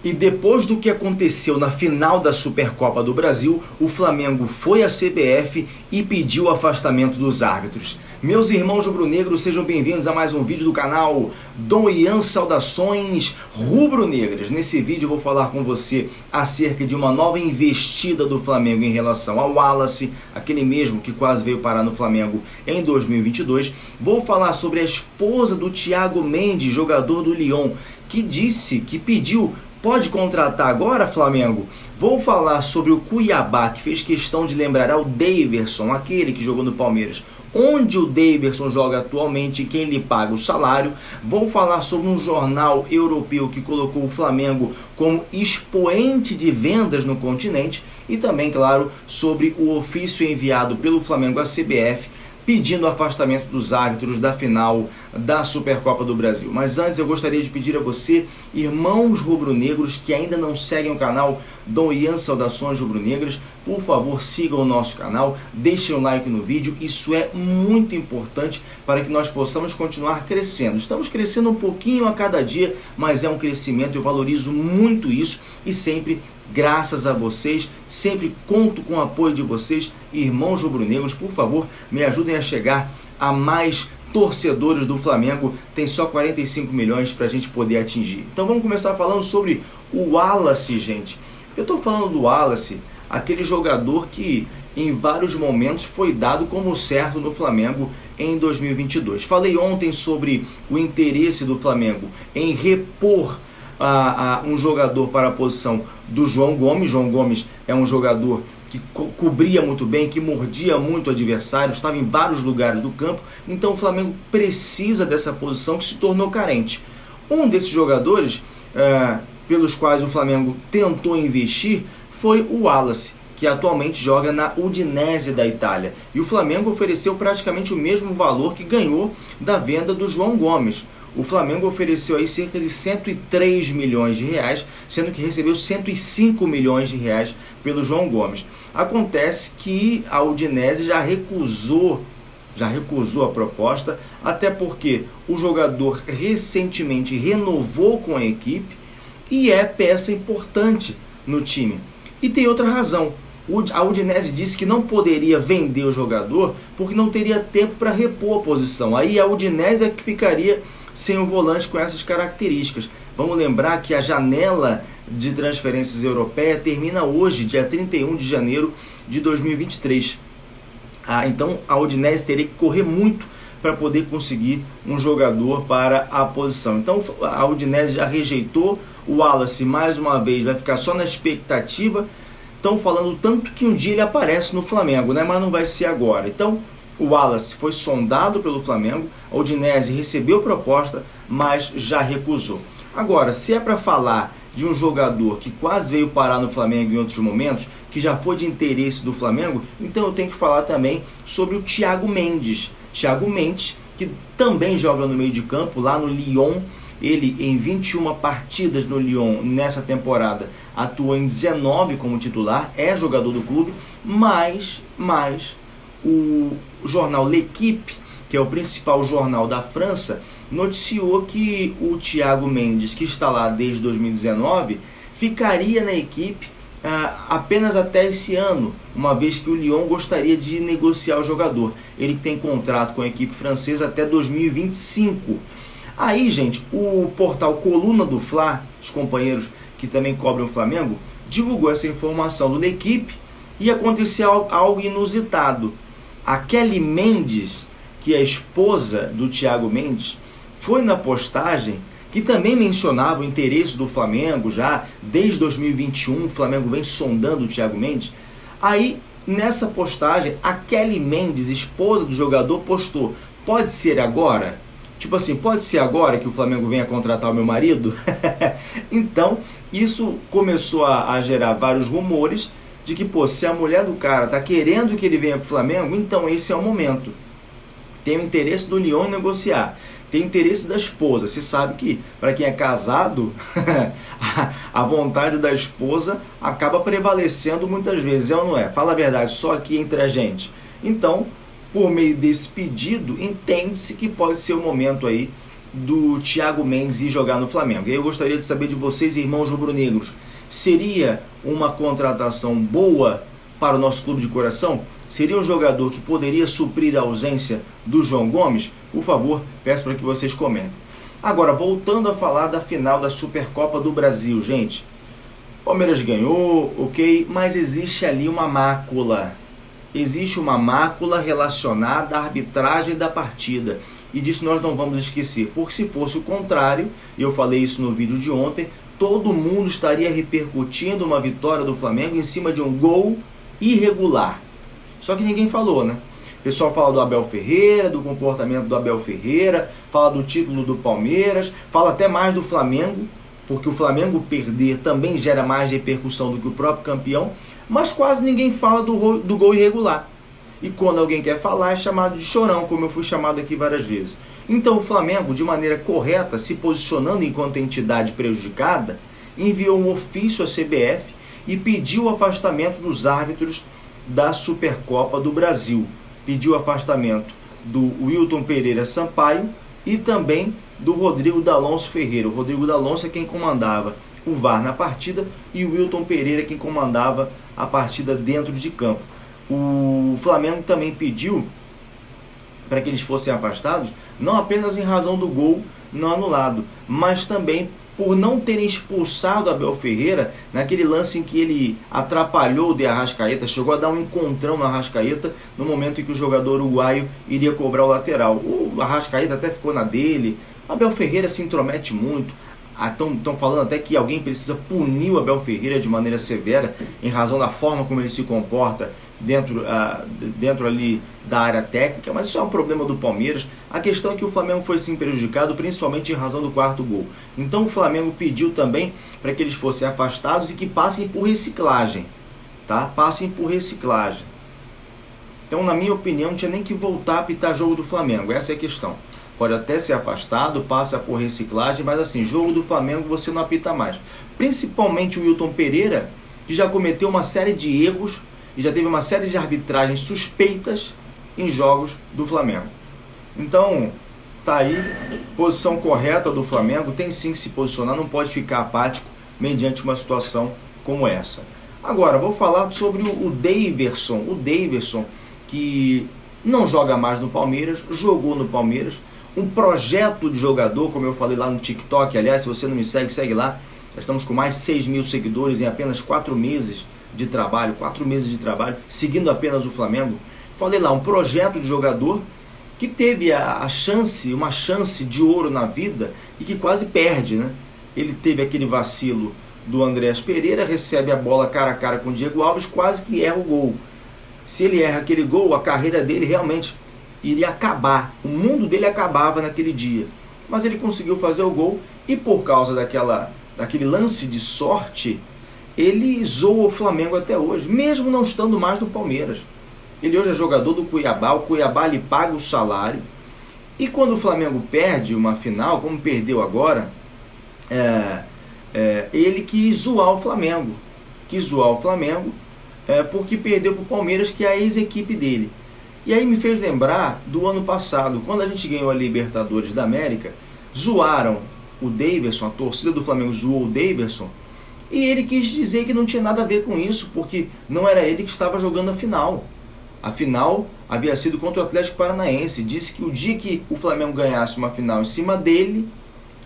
E depois do que aconteceu na final da Supercopa do Brasil, o Flamengo foi à CBF e pediu o afastamento dos árbitros. Meus irmãos rubro-negros, sejam bem-vindos a mais um vídeo do canal Dom Ian Saudações Rubro-Negras. Nesse vídeo eu vou falar com você acerca de uma nova investida do Flamengo em relação ao Wallace, aquele mesmo que quase veio parar no Flamengo em 2022. Vou falar sobre a esposa do Thiago Mendes, jogador do Lyon, que pediu: pode contratar agora, Flamengo? Vou falar sobre o Cuiabá, que fez questão de lembrar ao Daverson, aquele que jogou no Palmeiras, onde o Daverson joga atualmente e quem lhe paga o salário. Vou falar sobre um jornal europeu que colocou o Flamengo como expoente de vendas no continente e também, claro, sobre o ofício enviado pelo Flamengo à CBF pedindo o afastamento dos árbitros da final da Supercopa do Brasil. Mas antes eu gostaria de pedir a você, irmãos rubro-negros que ainda não seguem o canal Dom Ian Saudações Rubro-Negras, por favor sigam o nosso canal, deixem um like no vídeo, isso é muito importante para que nós possamos continuar crescendo. Estamos crescendo um pouquinho a cada dia, mas é um crescimento, eu valorizo muito isso e sempre graças a vocês, sempre conto com o apoio de vocês, irmãos rubro-negros. Por favor, me ajudem a chegar a mais torcedores do Flamengo. Tem só 45 milhões para a gente poder atingir. Então vamos começar falando sobre o Wallace, gente. Eu estou falando do Wallace, aquele jogador que em vários momentos foi dado como certo no Flamengo em 2022. Falei ontem sobre o interesse do Flamengo em repor um jogador para a posição do João Gomes. João Gomes é um jogador que cobria muito bem, que mordia muito o adversário, estava em vários lugares do campo, então o Flamengo precisa dessa posição que se tornou carente. Um desses jogadores pelos quais o Flamengo tentou investir foi o Wallace, que atualmente joga na Udinese da Itália, e o Flamengo ofereceu praticamente o mesmo valor que ganhou da venda do João Gomes. O Flamengo ofereceu aí cerca de 103 milhões de reais, sendo que recebeu 105 milhões de reais pelo João Gomes. Acontece que a Udinese já recusou a proposta, até porque o jogador recentemente renovou com a equipe e é peça importante no time. E tem outra razão. A Udinese disse que não poderia vender o jogador porque não teria tempo para repor a posição. Aí a Udinese é que ficaria sem um volante com essas características. Vamos lembrar que a janela de transferências europeia termina hoje, dia 31 de janeiro de 2023. Então a Udinese teria que correr muito para poder conseguir um jogador para a posição. Então a Udinese já rejeitou. O Wallace, mais uma vez, vai ficar só na expectativa. Estão falando tanto que um dia ele aparece no Flamengo, né? Mas não vai ser agora. Então o Wallace foi sondado pelo Flamengo, a Udinese recebeu proposta, mas já recusou. Agora, se é para falar de um jogador que quase veio parar no Flamengo em outros momentos, que já foi de interesse do Flamengo, então eu tenho que falar também sobre o Thiago Mendes. Thiago Mendes, que também joga no meio de campo, lá no Lyon. Ele, em 21 partidas no Lyon nessa temporada, atuou em 19 como titular, é jogador do clube, mas o jornal L'Équipe, que é o principal jornal da França, noticiou que o Thiago Mendes, que está lá desde 2019, ficaria na equipe apenas até esse ano, uma vez que o Lyon gostaria de negociar o jogador. Ele tem contrato com a equipe francesa até 2025. Aí, gente, o portal Coluna do Fla, os companheiros que também cobrem o Flamengo, divulgou essa informação do L'Équipe e aconteceu algo inusitado. A Kelly Mendes, que é a esposa do Thiago Mendes, foi na postagem que também mencionava o interesse do Flamengo já desde 2021, o Flamengo vem sondando o Thiago Mendes. Aí, nessa postagem, a Kelly Mendes, esposa do jogador, postou: pode ser agora? Tipo assim, pode ser agora que o Flamengo venha contratar o meu marido? Então, isso começou a gerar vários rumores de que, se a mulher do cara tá querendo que ele venha pro Flamengo, então esse é o momento. Tem o interesse do Lyon em negociar, tem o interesse da esposa. Você sabe que, para quem é casado, a vontade da esposa acaba prevalecendo muitas vezes, é ou não é? Fala a verdade, só aqui entre a gente. Então, por meio desse pedido, entende-se que pode ser o momento aí do Thiago Mendes ir jogar no Flamengo. E aí eu gostaria de saber de vocês, irmãos rubro-negros, seria uma contratação boa para o nosso clube de coração? Seria um jogador que poderia suprir a ausência do João Gomes? Por favor, peço para que vocês comentem. Agora, voltando a falar da final da Supercopa do Brasil, gente. Palmeiras ganhou, ok, mas existe ali uma mácula. Existe uma mácula relacionada à arbitragem da partida. E disso nós não vamos esquecer, porque se fosse o contrário, e eu falei isso no vídeo de ontem, todo mundo estaria repercutindo uma vitória do Flamengo em cima de um gol irregular. Só que ninguém falou, né? O pessoal fala do Abel Ferreira, do comportamento do Abel Ferreira, fala do título do Palmeiras, fala até mais do Flamengo, porque o Flamengo perder também gera mais repercussão do que o próprio campeão, mas quase ninguém fala do gol irregular. E quando alguém quer falar é chamado de chorão, como eu fui chamado aqui várias vezes. Então o Flamengo, de maneira correta, se posicionando enquanto entidade prejudicada, enviou um ofício à CBF e pediu o afastamento dos árbitros da Supercopa do Brasil. Pediu o afastamento do Wilton Pereira Sampaio e também do Rodrigo D'Alonso Ferreira. O Rodrigo D'Alonso é quem comandava o VAR na partida e o Wilton Pereira quem comandava a partida dentro de campo. O Flamengo também pediu para que eles fossem afastados, não apenas em razão do gol não anulado, mas também por não terem expulsado Abel Ferreira naquele lance em que ele atrapalhou o de Arrascaeta, chegou a dar um encontrão no Arrascaeta no momento em que o jogador uruguaio iria cobrar o lateral. O Arrascaeta até ficou na dele. Abel Ferreira se intromete muito. Estão falando até que alguém precisa punir o Abel Ferreira de maneira severa em razão da forma como ele se comporta dentro ali da área técnica, mas isso é um problema do Palmeiras. A questão é que o Flamengo foi sim prejudicado, principalmente em razão do quarto gol. Então o Flamengo pediu também para que eles fossem afastados e que passem por reciclagem, tá? Passem por reciclagem. Então, na minha opinião, não tinha nem que voltar a apitar jogo do Flamengo, essa é a questão. Pode até ser afastado, passa por reciclagem, mas assim, jogo do Flamengo você não apita mais. Principalmente o Wilton Pereira, que já cometeu uma série de erros e já teve uma série de arbitragens suspeitas em jogos do Flamengo. Então, tá aí, posição correta do Flamengo, tem sim que se posicionar, não pode ficar apático mediante uma situação como essa. Agora, vou falar sobre o Daverson, que não joga mais no Palmeiras, jogou no Palmeiras, um projeto de jogador, como eu falei lá no TikTok, aliás, se você não me segue, segue lá, nós estamos com mais de 6 mil seguidores em apenas 4 meses de trabalho, seguindo apenas o Flamengo. Falei lá, um projeto de jogador que teve uma chance de ouro na vida e que quase perde, né? Ele teve aquele vacilo do Andreas Pereira, recebe a bola cara a cara com o Diego Alves, quase que erra o gol. Se ele erra aquele gol, a carreira dele realmente iria acabar, o mundo dele acabava naquele dia. Mas ele conseguiu fazer o gol e por causa daquele lance de sorte, ele zoa o Flamengo até hoje, mesmo não estando mais no Palmeiras. Ele hoje é jogador do Cuiabá, o Cuiabá lhe paga o salário. E quando o Flamengo perde uma final, como perdeu agora, ele quis zoar o Flamengo. Porque perdeu para o Palmeiras, que é a ex-equipe dele. E aí me fez lembrar do ano passado, quando a gente ganhou a Libertadores da América, zoaram o Daverson, a torcida do Flamengo zoou o Daverson, e ele quis dizer que não tinha nada a ver com isso, porque não era ele que estava jogando a final. A final havia sido contra o Atlético Paranaense. Disse que o dia que o Flamengo ganhasse uma final em cima dele,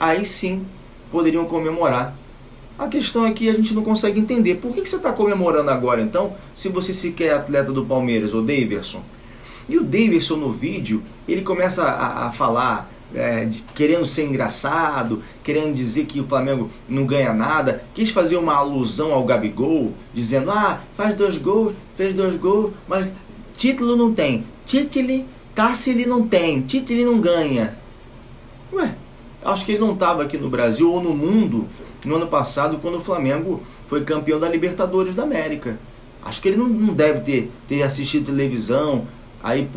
aí sim poderiam comemorar. A questão é que a gente não consegue entender. Por que você está comemorando agora, então, se você sequer é atleta do Palmeiras, o Daverson? E o Daverson no vídeo, ele começa a falar, querendo ser engraçado, querendo dizer que o Flamengo não ganha nada, quis fazer uma alusão ao Gabigol, dizendo, fez 2 gols, mas título não tem, taça ele não tem, título ele não ganha. Ué, acho que ele não estava aqui no Brasil ou no mundo no ano passado, quando o Flamengo foi campeão da Libertadores da América. Acho que ele não deve ter assistido televisão aí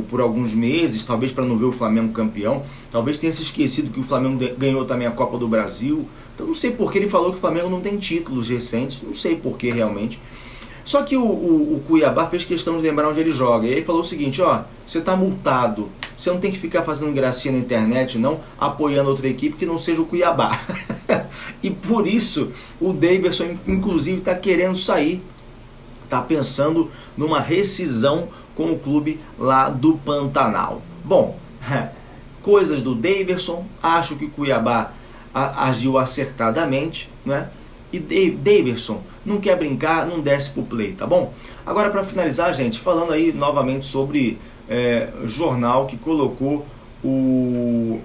por alguns meses, talvez para não ver o Flamengo campeão, talvez tenha se esquecido que o Flamengo ganhou também a Copa do Brasil. Então não sei por que ele falou que o Flamengo não tem títulos recentes, não sei por que realmente. Só que o Cuiabá fez questão de lembrar onde ele joga, e aí falou o seguinte, você está multado, você não tem que ficar fazendo gracinha na internet, não, apoiando outra equipe que não seja o Cuiabá. E por isso o Daverson, inclusive, está querendo sair, está pensando numa rescisão com o clube lá do Pantanal. Bom, coisas do Daverson, acho que o Cuiabá agiu acertadamente, né? E Daverson não quer brincar, não desce pro play, tá bom? Agora, para finalizar, gente, falando aí novamente sobre jornal que colocou o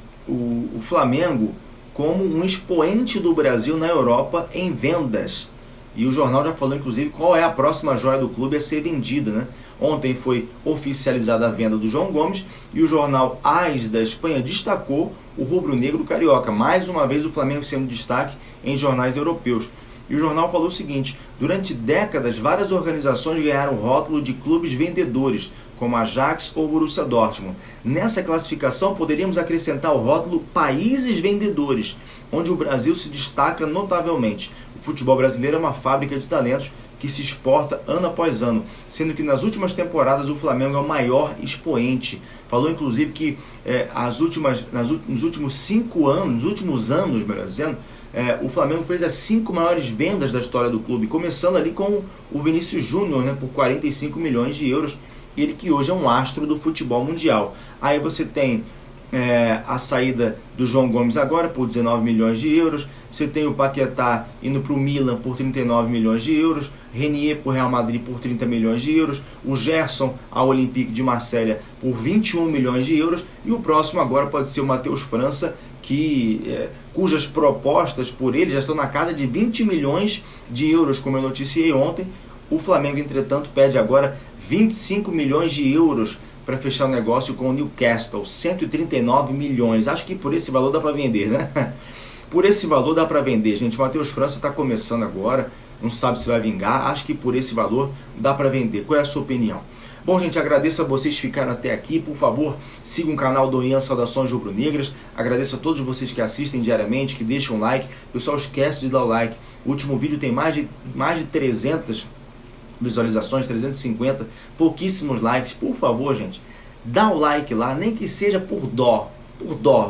Flamengo como um expoente do Brasil na Europa em vendas. E o jornal já falou, inclusive, qual é a próxima joia do clube a ser vendida, né? Ontem foi oficializada a venda do João Gomes e o jornal AS da Espanha destacou o rubro-negro carioca. Mais uma vez o Flamengo sendo destaque em jornais europeus. E o jornal falou o seguinte: durante décadas, várias organizações ganharam o rótulo de clubes vendedores, como Ajax ou Borussia Dortmund. Nessa classificação, poderíamos acrescentar o rótulo países vendedores, onde o Brasil se destaca notavelmente. O futebol brasileiro é uma fábrica de talentos que se exporta ano após ano, sendo que nas últimas temporadas o Flamengo é o maior expoente. Falou inclusive que nos últimos 5 anos, nos últimos anos, melhor dizendo, o Flamengo fez as 5 maiores vendas da história do clube, começando ali com o Vinícius Júnior, né, por 45 milhões de euros, ele que hoje é um astro do futebol mundial. Aí você tem a saída do João Gomes agora por 19 milhões de euros, você tem o Paquetá indo para o Milan por 39 milhões de euros, Renier para o Real Madrid por 30 milhões de euros, o Gerson ao Olympique de Marselha por 21 milhões de euros, e o próximo agora pode ser o Matheus França, cujas propostas por ele já estão na casa de 20 milhões de euros, como eu noticiei ontem. O Flamengo, entretanto, pede agora 25 milhões de euros para fechar o negócio com o Newcastle, 139 milhões. Acho que por esse valor dá para vender, né? Por esse valor dá para vender, gente. O Matheus França está começando agora, não sabe se vai vingar. Acho que por esse valor dá para vender. Qual é a sua opinião? Bom, gente, agradeço a vocês que ficaram até aqui. Por favor, sigam o canal do Ian Saudações Rubro-Negras. Agradeço a todos vocês que assistem diariamente, que deixam um like. Pessoal, esquece de dar o like. O último vídeo tem mais de 300 visualizações, 350, pouquíssimos likes. Por favor, gente, dá o like lá, nem que seja por dó.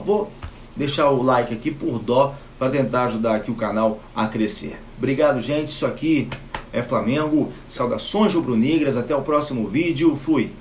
Vou deixar o like aqui por dó para tentar ajudar aqui o canal a crescer. Obrigado, gente. Isso aqui é Flamengo. Saudações rubro-negras. Até o próximo vídeo. Fui.